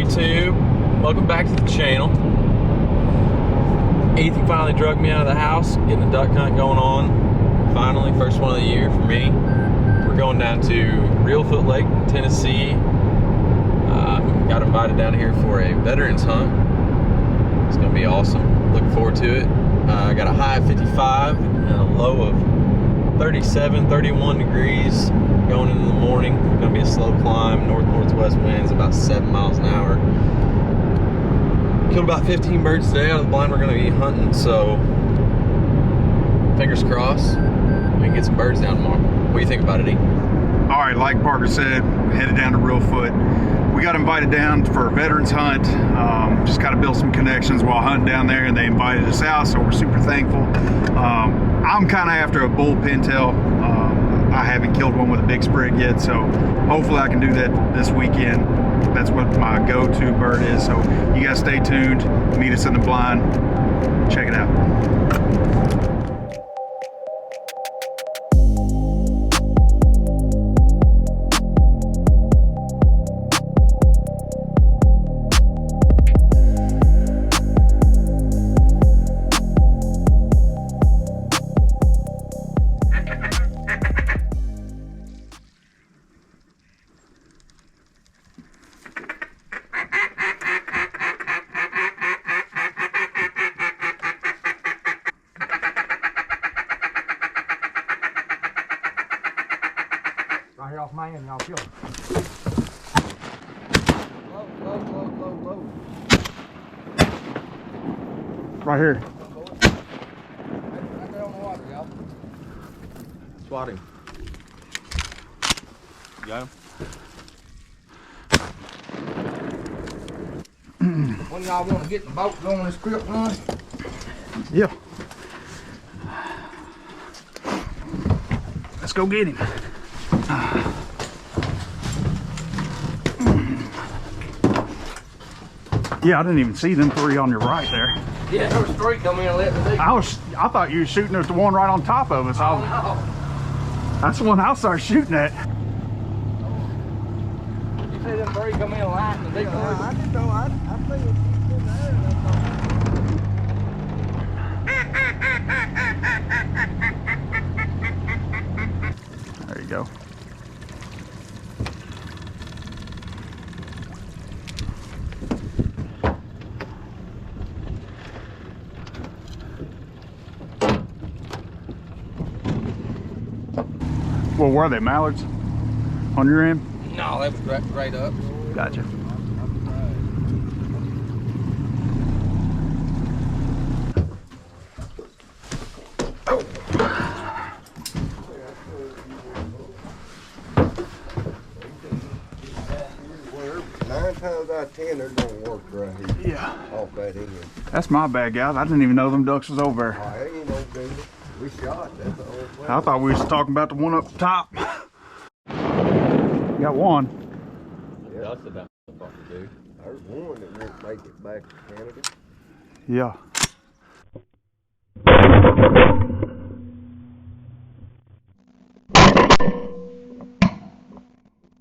YouTube, welcome back to the channel. Ethan finally drugged me out of the house, getting a duck hunt going on. Finally, first one of the year for me. We're going down to Reelfoot Lake, Tennessee. Got invited down here for a veterans hunt. It's gonna be awesome. Looking forward to it. I got a high of 55 and a low of 37, 31 degrees going into the morning. Gonna be a slow climb, north-northwest winds, about 7 miles an hour. Killed about 15 birds today out of the blind we're gonna be hunting, so fingers crossed we can get some birds down tomorrow. What do you think about it, E? All right, like Parker said, headed down to Reelfoot. We got invited down for a veterans hunt. Just kind of built some connections while hunting down there, and they invited us out, so we're super thankful. I'm kind of after a bull pintail. I haven't killed one with a big sprig yet, so hopefully I can do that this weekend. That's what my go-to bird is. So you guys stay tuned. Meet us in the blind. Check it out. Right here off my end, y'all kill him. Low. Right here. Right there on the water, y'all. Swat him. You got him? When y'all want to get the boat going this quick run? Yeah. Let's go get him. Yeah, I didn't even see them three on your right there. Yeah, there was three coming in and let the I thought you were shooting at the one right on top of us. That's the one I'll start shooting at. You see them three come in and light and the big one? I didn't know. I think it's in there. There you go. Well, were they mallards on your end? No, that was right up. Gotcha. Well, 9 times out of 10, they're gonna work right here. Yeah. Off that end. That's my bad, guys. I didn't even know them ducks was over there. Oh, that ain't no good. We shot. That's the whole thing. I thought we was talking about the one up top. You got one. Yeah. That's about the fucking dude. There's one that won't make it back to Canada. Yeah.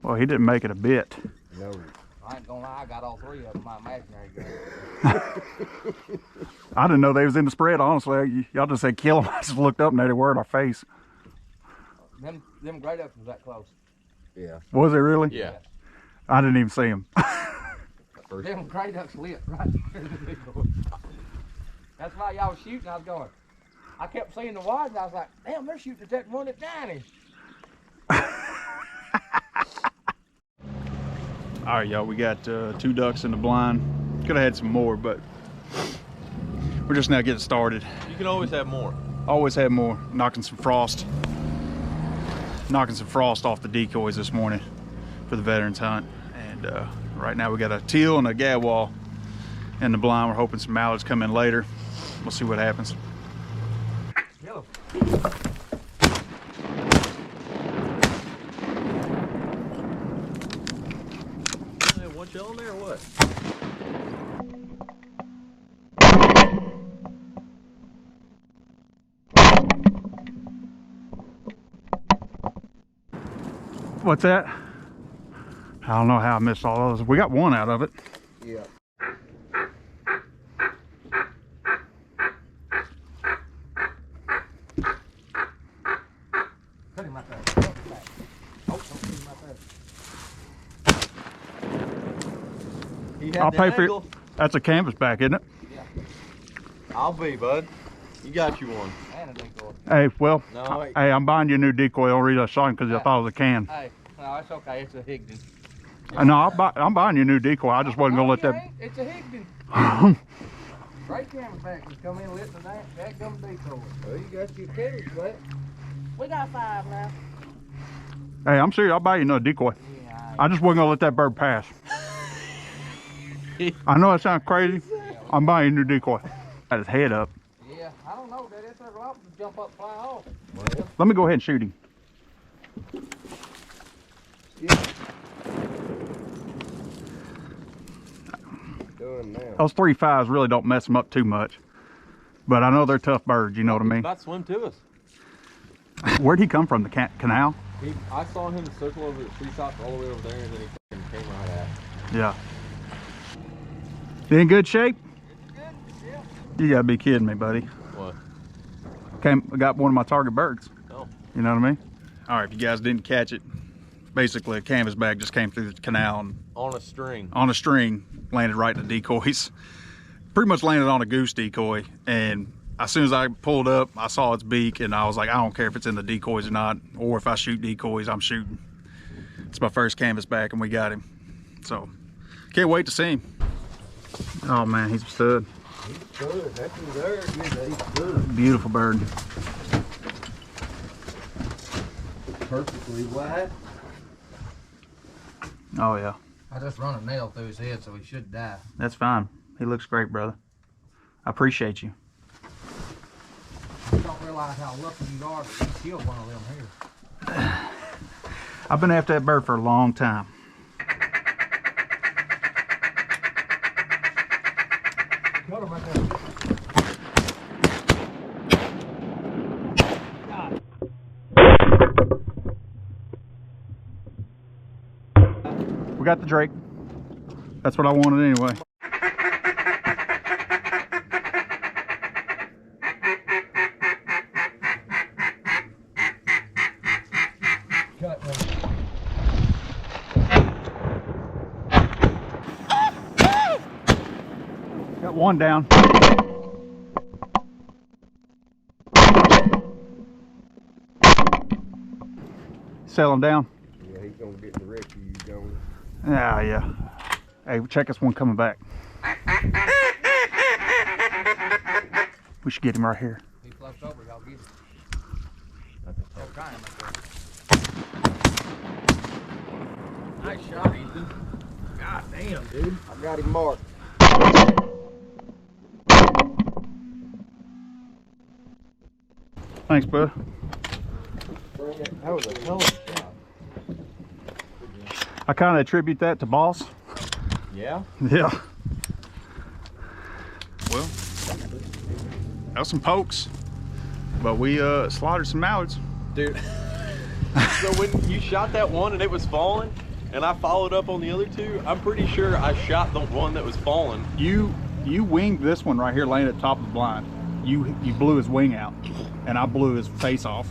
Well, he didn't make it a bit. No. I ain't gonna lie, I got all three of them, my imaginary gun. I didn't know they was in the spread, honestly. Y'all just said kill them. I just looked up and there they were in our face. Them gray ducks was that close. Yeah. Was it really? Yeah. I didn't even see them. Them gray ducks lit right there in the big one. That's why y'all was shooting, I was going. I kept seeing the wide and I was like, damn, they're shooting at that one at 90. All right, y'all, we got 2 ducks in the blind. Could have had some more, but we're just now getting started. You can always have more. Always had more. Knocking some frost off the decoys this morning for the veterans hunt. And right now we got a teal and a gadwall in the blind. We're hoping some mallards come in later. We'll see what happens. Kill 'em. One shell in there or what? What's that? I don't know how I missed all those. We got one out of it. Yeah. Put him right there. Put him back. Oh, don't put him right there. He had I'll the pay for angle. it. That's a canvasback, isn't it? Yeah. I'll be, bud. You got you one. And a decoy. Hey, well, No, hey, I'm buying you a new decoy. The only reason I shot him because I thought it was a can. Hey, no, it's okay. It's a Higdon. No, I'm buying you a new decoy. I just wasn't No, gonna let you that. ain't. It's a Higdon. Great canvasback. Just come in and listen to that gum decoy. Well, you got your tennis back. We got 5 now. Hey, I'm serious. I'll buy you another decoy. Yeah, I just wasn't gonna let that bird pass. I know that sounds crazy. I'm buying you a new decoy. Got his head up. yeah. I don't know. That it's a lot to jump up and fly off. Well, Let me go ahead and shoot him. doing now. Those 3.5s really don't mess them up too much. But I know they're tough birds, you know what I mean? About to swim to us. Where'd he come from? The canal? I saw him circle over the treetops all the way over there, and then he fucking came right at. Yeah. You in good shape? Good, yeah. You gotta be kidding me, buddy. What? Got one of my target birds. Oh. You know what I mean? All right, if you guys didn't catch it, basically a canvasback just came through the canal and On a string. on a string landed right in the decoys. Pretty much landed on a goose decoy, and as soon as I pulled up, I saw its beak, and I was like, I don't care if it's in the decoys or not, or if I shoot decoys, I'm shooting. It's my first canvasback, and we got him. So, can't wait to see him. Oh man, he's a stud. He's good. That's his there. He's good. Beautiful bird. Perfectly white. Oh yeah, I just run a nail through his head, so he should die. that's fine. He looks great, brother. I appreciate you. You don't realize how lucky you are that you killed one of them here. I've been after that bird for a long time. Got him right there. We got the drake. That's what I wanted anyway. Cut him. Got one down. Sell him down. Yeah, he's gonna get the rest of you going. Yeah. Hey, check this one coming back. We should get him right here. He flips over, y'all get him. Y'all try him right there. Nice shot, Ethan. God damn, dude. I got him marked. Thanks, bud. That was a hell of a shot. I kind of attribute that to Boss. Yeah? Yeah. Well, that was some pokes, but we slaughtered some mallards. Dude. So when you shot that one and it was falling, and I followed up on the other two, I'm pretty sure I shot the one that was falling. You winged this one right here, laying at the top of the blind. You blew his wing out, and I blew his face off.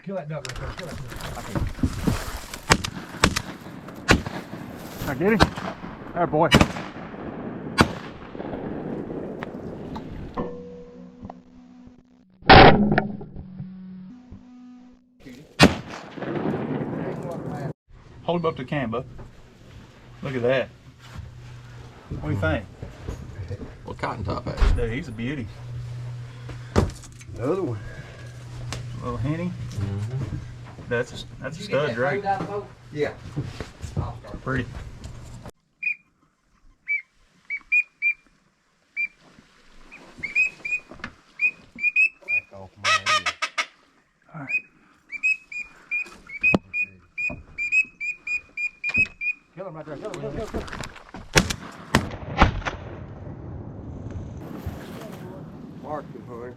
Kill that duck right there. Kill that duck. I get him. There, boy. Hold him up to the cam, bud. Look at that. What do you think? Well, cotton top hat. Dude, he's a beauty. Another one. A little henny. That's a Did you get stud, that right? load out of the boat? Yeah. I'll start. Pretty. Back off my head. All right. Kill him right there. Kill him. Kill him. Kill him. Marked him, honey.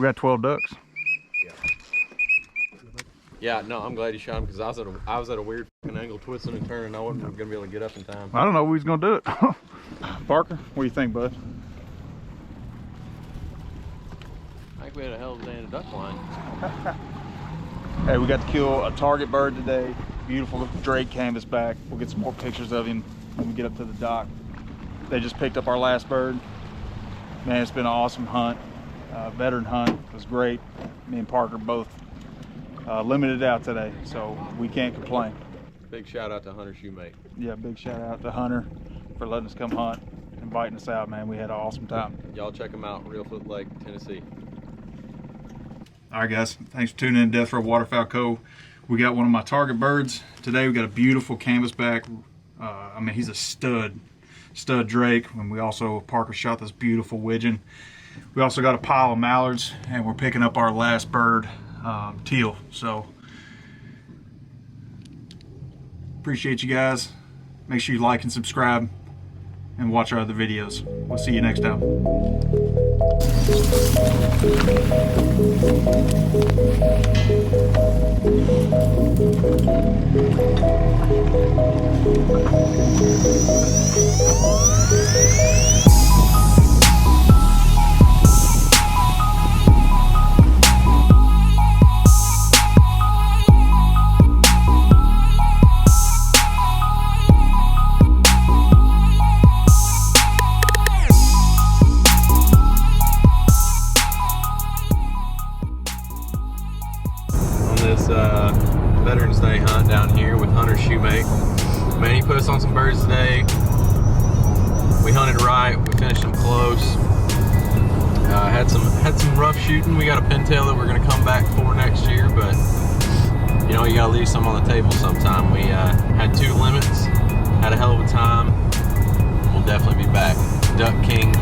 We got 12 ducks. Yeah, no, I'm glad you shot him because I was at a weird fucking angle, twisting and turning. I wasn't gonna be able to get up in time. I don't know who's gonna do it. Parker, what do you think, bud? I think we had a hell of a day in a duck line. Hey, we got to kill a target bird today. Beautiful Drake canvasback. We'll get some more pictures of him when we get up to the dock. They just picked up our last bird. Man, it's been an awesome hunt. Veteran hunt. It was great. Me and Parker both limited out today, so we can't complain. Big shout out to Hunter Shumate. Yeah, big shout out to Hunter for letting us come hunt, inviting us out, man. We had an awesome time. Y'all check them out, Reelfoot Lake, Tennessee. All right, guys, thanks for tuning in to Death Row Waterfowl Cove. We got one of my target birds today. We got a beautiful canvasback. I mean, he's a stud Drake. And we also, Parker shot this beautiful widgeon. We also got a pile of mallards, and we're picking up our last bird, teal. So appreciate you guys. Make sure you like and subscribe and watch our other videos. We'll see you next time. This Veterans Day hunt down here with Hunter Shumate. Man, he put us on some birds today. We hunted right. We finished them close. Had some rough shooting. We got a pintail that we're going to come back for next year, but you know, you got to leave some on the table sometime. We had 2 limits. Had a hell of a time. We'll definitely be back. Duck King.